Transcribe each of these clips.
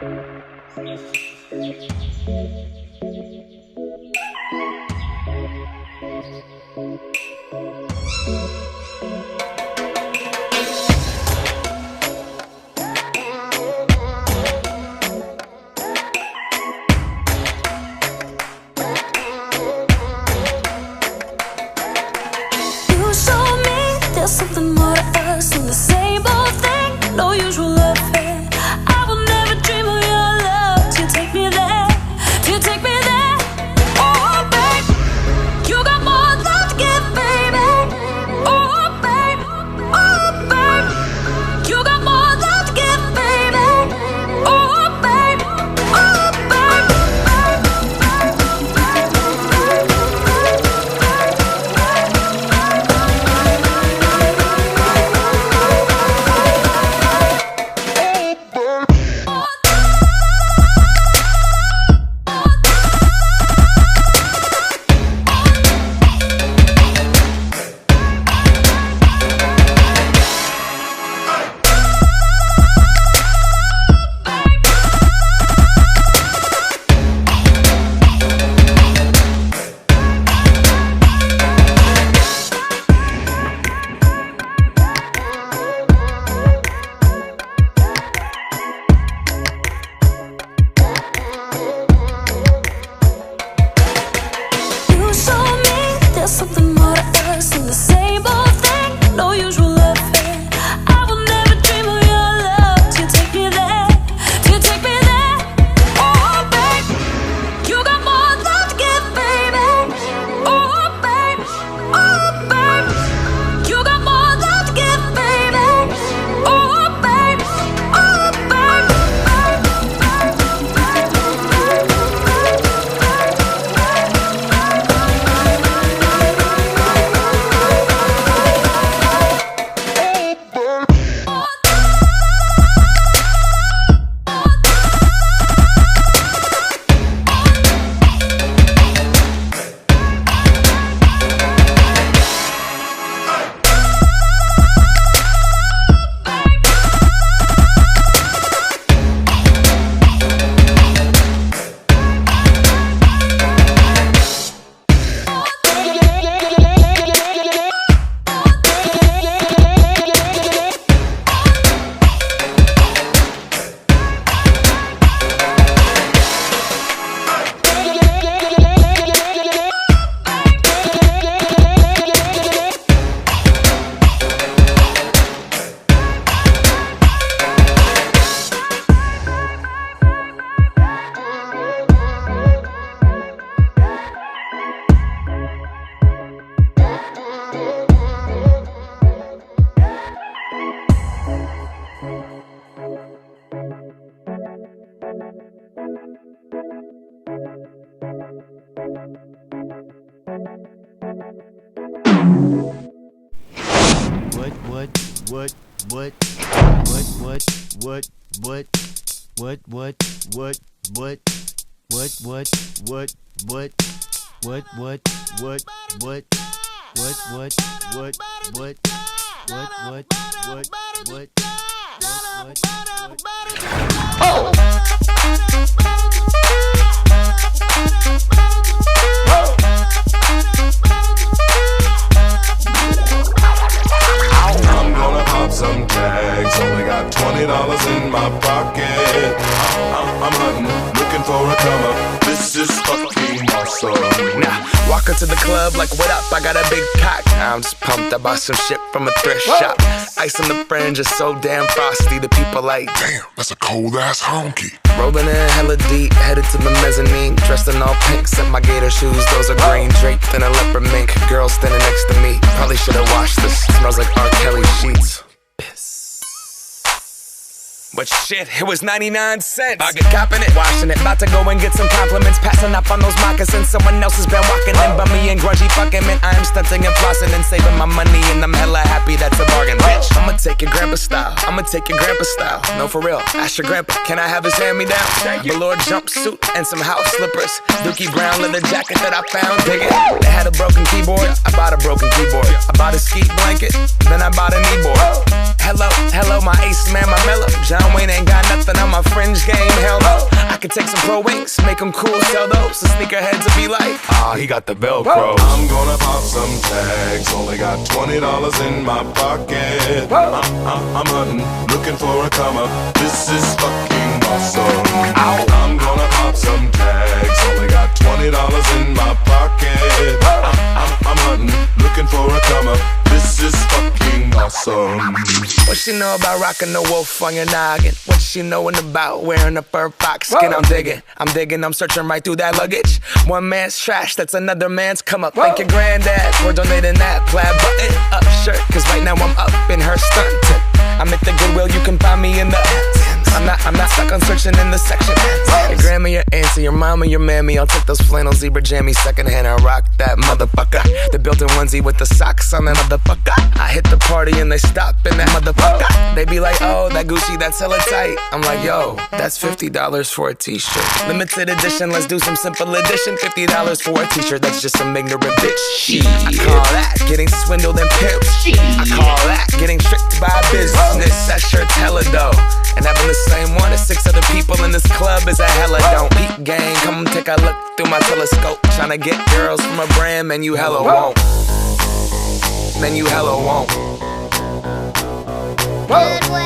There's something more to us than the same old thing. No usual affair. I will never dream of your love till you take me there. Till you take me there. Oh, babe, you got more love to give, baby. Oh, babe, you got more love to give, baby. Oh, babe, something more to us than the same old thing. No usual affair. I will never dream of your love till you take me there. Till you take me there. Oh, babe, you got more love to give, baby. Oh, babe, you got more love to give, baby. Oh, babe, I'm gonna pop some tags. Only got $20 in my pocket. I'm hunting, looking for a come up. This is fucking awesome. Now, walk into the club like, what up? I got a big cock. I'm just pumped. I bought some shit from a thrift shop. Ice on the fringe is so damn frosty. The people like, damn, that's a cold ass honky. Rolling in hella deep, headed to the mezzanine. Dressed in all pink, set my gator shoes. Those are green, draped in a leopard mink. Girl standing next to me. Probably should've washed this. Smells like R. Kelly sheets. But shit, it was 99 cents. I get copping it, washing it. About to go and get some compliments. Passing up on those moccasins. Someone else has been walking in by me and grungy fucking man. I am stunting and flossing and saving my money, and I'm hella happy that's a bargain, bitch. I'ma take your grandpa style. I'ma take your grandpa style. No, for real. Ask your grandpa, can I have his hand-me-down? Velour jumpsuit and some house slippers. Dookie brown leather jacket that I found. Dig it. They had a broken keyboard. I bought a broken keyboard. I bought a ski blanket. Then I bought a kneeboard. Hello, hello, my ace man, my mellow. John Wayne ain't got nothing on my fringe game. Hell could take some pro wings, make them cool, sell those. The sneakerheads will be like, ah, he got the Velcro. I'm gonna pop some tags, only got $20 in my pocket. I'm hunting, looking for a come up. This is fucking awesome. I'm gonna pop some tags, only got $20 in my pocket. I'm hunting, looking for a come up. This is fucking awesome. What she know about rocking the wolf on your noggin? What she knowin' about wearing a fur fox skin? I'm digging, I'm searching right through that luggage. One man's trash, that's another man's come up. Thank your granddad for donating that plaid button up shirt, cause right now I'm up in her stuntin'. I'm at the Goodwill, you can find me in the I'm not stuck on searching in the section. Your grandma, your auntie, your mama, your mammy, I'll take those flannel zebra jammies secondhand and rock that motherfucker. The built-in onesie with the socks on that motherfucker. I hit the party and they stop in that motherfucker. They be like, oh, that Gucci, that's hella tight. I'm like, yo, that's $50 for a t-shirt. Limited edition, let's do some simple edition. $50 for a t-shirt, that's just some ignorant bitch. Shit, I call that getting swindled and pimped. I call that getting tricked by business. That shirt's hella dope. And having the same one as 6 other people in this club is a hella don't. Peep gang, come take a look through my telescope. Tryna get girls from a brand, man, you hella won't. Man, you hella won't. Goodwill,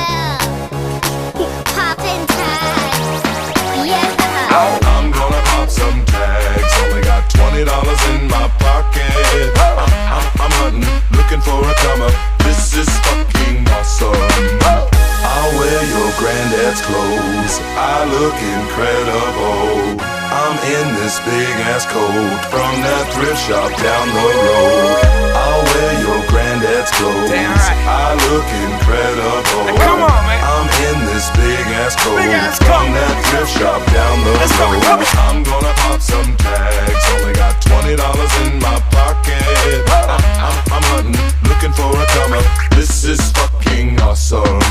poppin' tags, yeah. I'm gonna pop some tags, only got $20 in my pocket. I'm hunting, looking for a come up. This is fucking awesome. I'll wear your granddad's clothes, I look incredible. I'm in this big ass coat from that thrift shop down the road. I'll wear your granddad's clothes, I look incredible. Hey, come on, man. I'm in this big ass coat from that thrift shop down the road. I'm gonna pop some tags, only got $20 in my pocket. I'm hunting, looking for a come up. This is fucking awesome.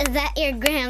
Is that your grandma?